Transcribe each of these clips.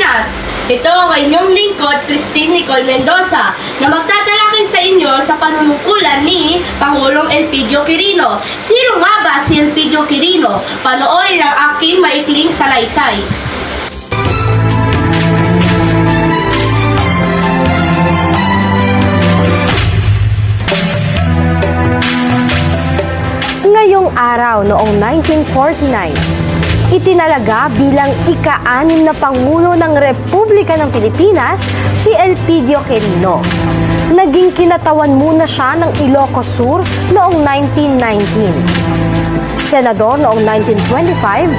Pilipinas. Ito ang inyong lingkod, Christine Nicole Mendoza, na magtatalakay sa inyo sa panunungkulan ni Pangulong Elpidio Quirino. Sino nga ba si Elpidio Quirino? Panoorin ang aking maikling salaysay. Ngayong araw noong 1949, itinalaga bilang ika-6 na Pangulo ng Republika ng Pilipinas si Elpidio Quirino. Naging kinatawan muna siya ng Ilocos Sur noong 1919. Senador noong 1925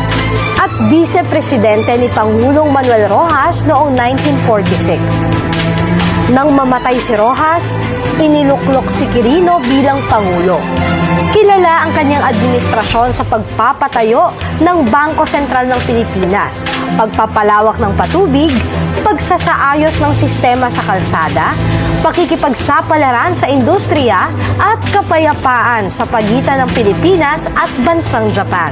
at Vice-Presidente ni Pangulong Manuel Rojas noong 1946. Nang mamatay si Rojas, iniluklok si Quirino bilang Pangulo. Kilala ang kanyang administrasyon sa pagpapatayo ng Bangko Sentral ng Pilipinas, pagpapalawak ng patubig, pagsasaayos ng sistema sa kalsada, pakikipagsapalaran sa industriya at kapayapaan sa pagitan ng Pilipinas at bansang Japan.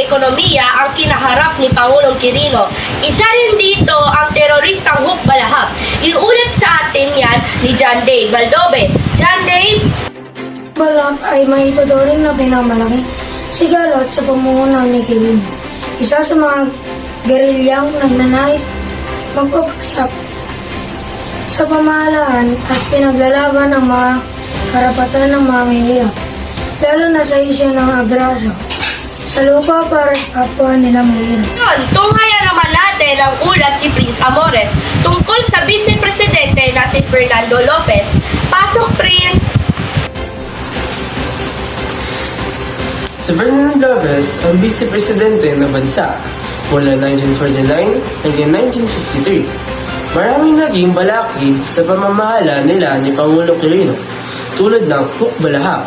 Ekonomiya ang kinaharap ni Pangulong Quirino. Isa rin dito ang teroristang hukbalahap. Iulat sa atin yan ni John Dave Valdobe. John Dave? Balak ay may ituturing na pinamalaki si Galot sa pamumuno ni Quirino. Isa sa mga gerilyang nagnanais magpapagsak sa pamahalaan at pinaglalaban ang mga karapatan ng mga mahihirap, lalo na sa isyu ng agrasyo sa lupa para sa kapwa nila mahirap. Tunghayan naman natin ang ulat ni Prince Amores tungkol sa Vice-Presidente na si Fernando Lopez. Pasok, Prince! Si Fernando Lopez ang Vice-Presidente ng bansa mula 1949 hanggang 1953. Maraming naging balakid sa pamamahala nila ni Pangulong Quirino tulad ng hukbalahap.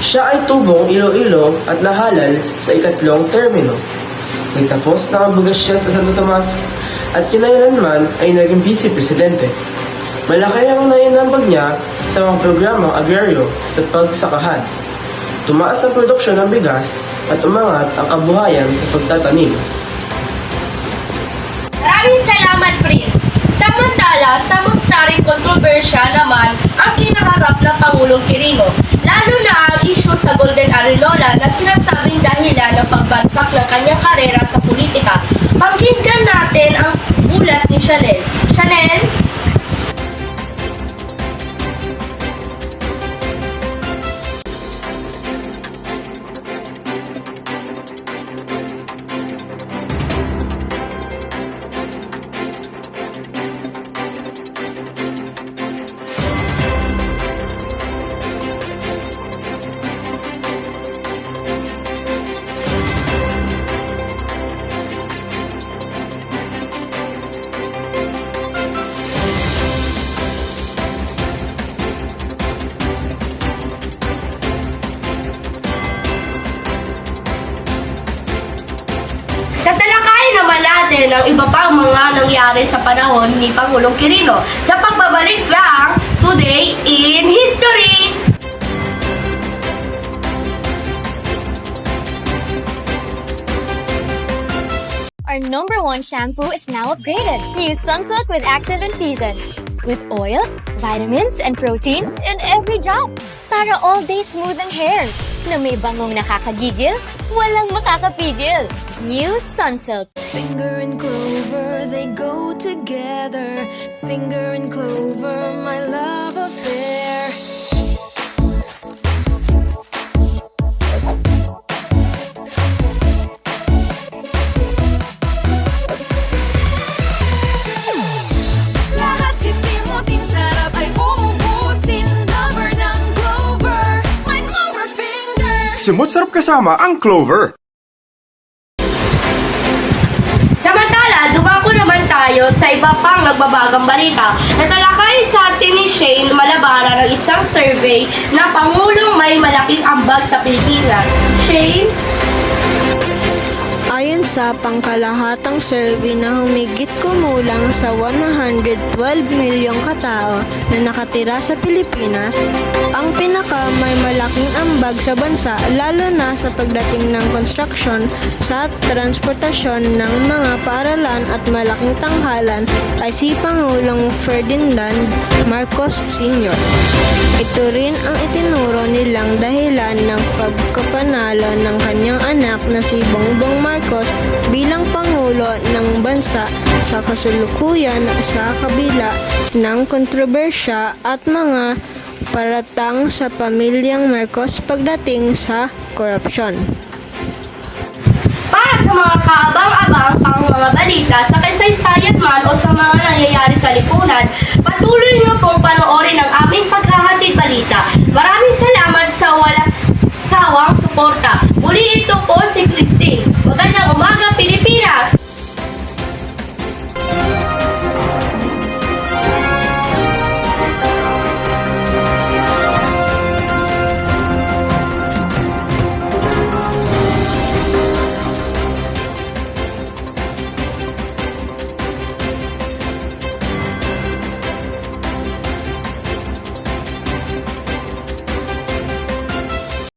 Siya ay tubong Iloilo at nahalal sa ikatlong termino. Nagtapos na kabugas siya sa Santo Tomas at kinailanman ay naging vice-presidente. Malaki ang nainambag niya sa mga programang agraryo sa pagsakahan. Tumaas ang produksyon ng bigas at umangat ang kabuhayan sa pagtatanim. Maraming salamat, Prince! Samantala, samot-saring kontrobersya naman ang kinaharap ng Pangulong Quirino, lalo na ang issue sa Golden Areola na sinasabing dahilan ng pagbagsak ng kanyang karera sa politika. Pakinggan natin ang ulat ni Chanel. Chanel? Tatalakayin naman natin ang iba pang mga nangyari sa panahon ni Pangulong Quirino sa pagbabalik lang Today in History! Our #1 shampoo is now upgraded. New Sunsilk with Active Infusion. With oils, vitamins, and proteins in every drop. Para all-day smooth ang hair. Na may bangong nakakagigil, walang makakapigil. New Sunsilk. Finger and clover, they go together. Finger and clover, my love affair. Lahat sisimutin, sarap ay uubusin. Number ng clover, my clover finger. Simot-sarap kasama ang Clover. Samantala, dumako naman tayo sa iba pang nagbabagang balita na talakay sa atin ni Shane Malabara ng isang survey na Pangulong may malaking ambag sa Pilipinas. Shane? Ayon sa pangkalahatang survey na humigit kumulang sa 112 milyong katao na nakatira sa Pilipinas, ang pinaka may malaking ambag sa bansa lalo na sa pagdating ng construction sa transportasyon ng mga paaralan at malaking tanghalan ay si Pangulong Ferdinand Marcos Sr. Ito rin ang itinuro nilang dahilan ng pagkapanalo ng kanyang anak na si Bongbong Marcos bilang Pangulo ng bansa sa kasulukuyan sa kabila ng kontrobersya at mga paratang sa pamilyang Marcos pagdating sa korupsyon. Para sa mga kaabang-abang pang mga balita sa kasaysayan man o sa mga nangyayari sa lipunan, patuloy niyo pong panoorin ang aming paghahatid balita. Maraming salamat sa walang sawang suporta. Muli ito po si Christine. Magandang umaga